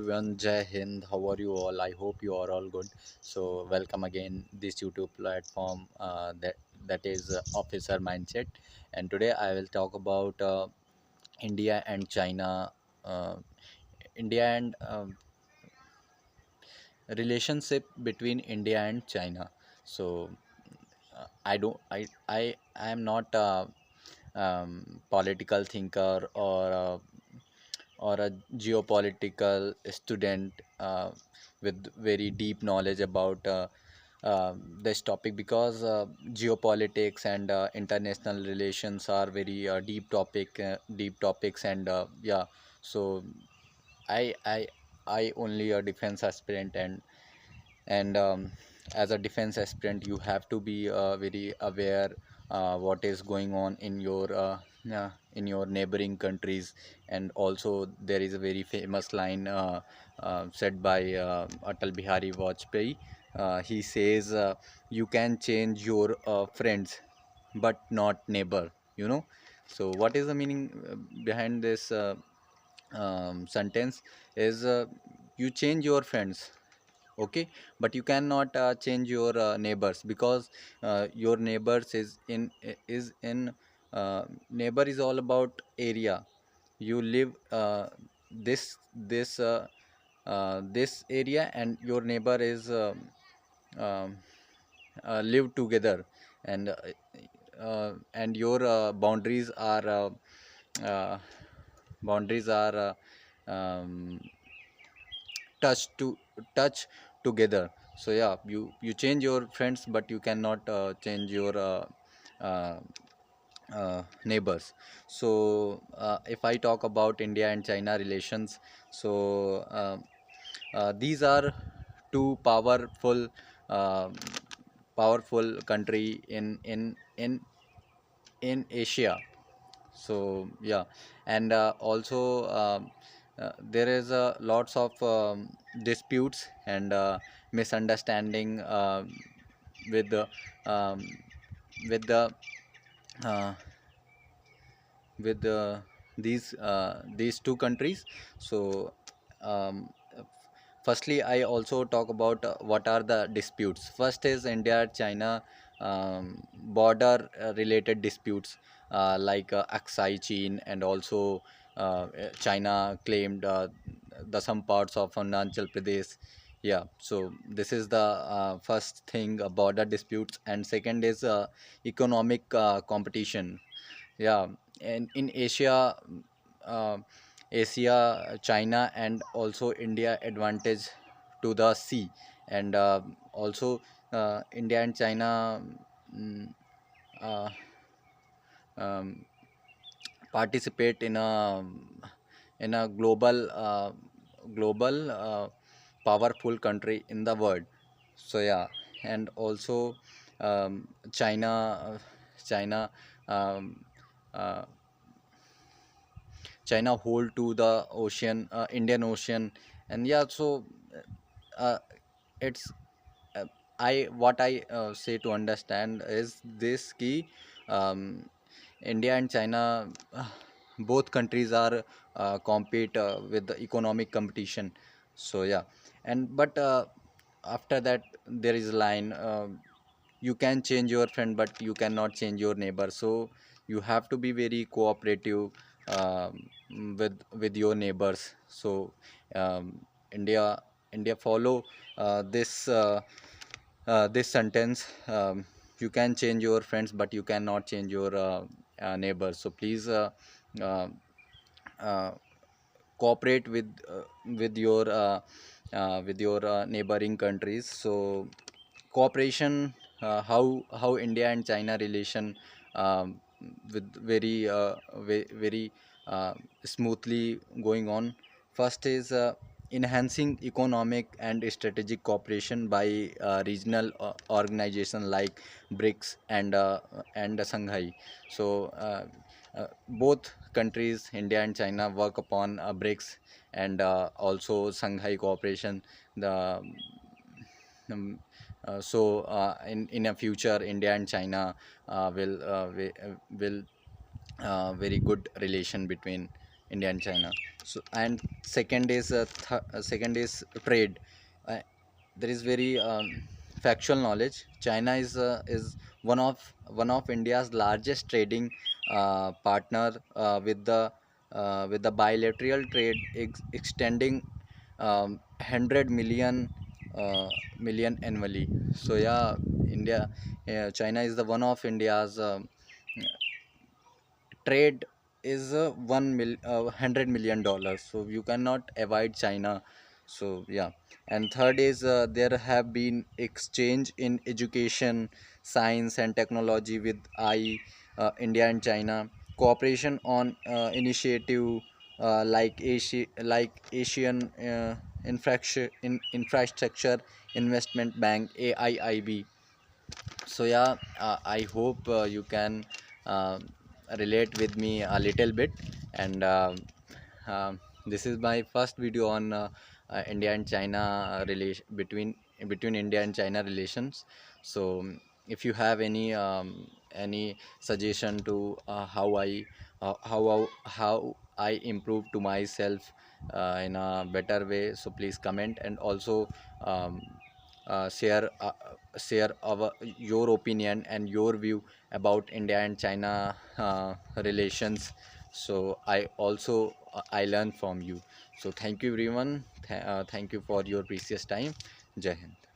everyone, Jai Hind. How are you all? I hope you are all good. So welcome again this YouTube platform that is Officer Mindset. And today I will talk about India and China, uh, India and relationship between India and China. So I don't I am not a political thinker or a geopolitical student with very deep knowledge about this topic, because geopolitics and international relations are very deep topics. And yeah, so I I I only a defense aspirant, and as a defense aspirant you have to be very aware what is going on in your neighboring countries. And also there is a very famous line said by Atal Bihari Vajpayee. He says, you can change your friends but not neighbor, you know. So what is the meaning behind this sentence is, you change your friends, okay, but you cannot change your neighbors, because your neighbors is in neighbor is all about area. You live this area, and your neighbor is um, live together. And your uh, boundaries are um, touch to touch together. So yeah, you change your friends, but you cannot change your uh, neighbors. So if I talk about India and China relations, so these are two uh, powerful country in Asia. So yeah, and also there is lots of disputes and misunderstanding with the um, with the uh, with these two countries. So um, firstly I also talk about what are the disputes. First is India China border related disputes, like Aksai Chin, and also China claimed the some parts of Arunachal Pradesh. Yeah, so this is the first thing, border disputes. And second is economic competition. Yeah, and in Asia, uh, China and also India advantage to the sea. And also India and China mm, uh, um, participate in a global powerful country in the world. So yeah, and also China China um, uh, China hold to the ocean, Indian Ocean. And yeah, so uh, it's uh, I what I say to understand is this key. um, India and China, both countries are compete with the economic competition. So yeah, and but after that there is a line, you can change your friend but you cannot change your neighbor. So you have to be very cooperative with your neighbors. So um, India India follow this sentence, you can change your friends but you cannot change your neighbors. So please uh, uh, cooperate with your neighboring countries. So cooperation, how India and China relation um, with very smoothly going on. First is enhancing economic and strategic cooperation by regional organization like BRICS and Shanghai. So both countries, India and China, work upon BRICS and also Shanghai cooperation. The in a future, India and China will very good relation between India and China. So and second is second is trade. uh, there is very factual knowledge. China is one of India's largest trading partner, with the bilateral trade extending 100 million annually. So yeah, India, China is the one of India's trade is 100 million dollars, so you cannot avoid China. So yeah. And third is there have been exchange in education, science and technology with India and China, cooperation on initiative like Asian infrastructure investment bank, AIIB. So yeah, I hope you can uh, relate with me a little bit. And this is my first video on India and China relation, between India and China relations. So if you have any suggestion to how I improve to myself in a better way, so please comment. And also um, share your opinion and your view about India and China relations. So I learn from you. So thank you everyone. Thank you for your precious time. Jai Hind.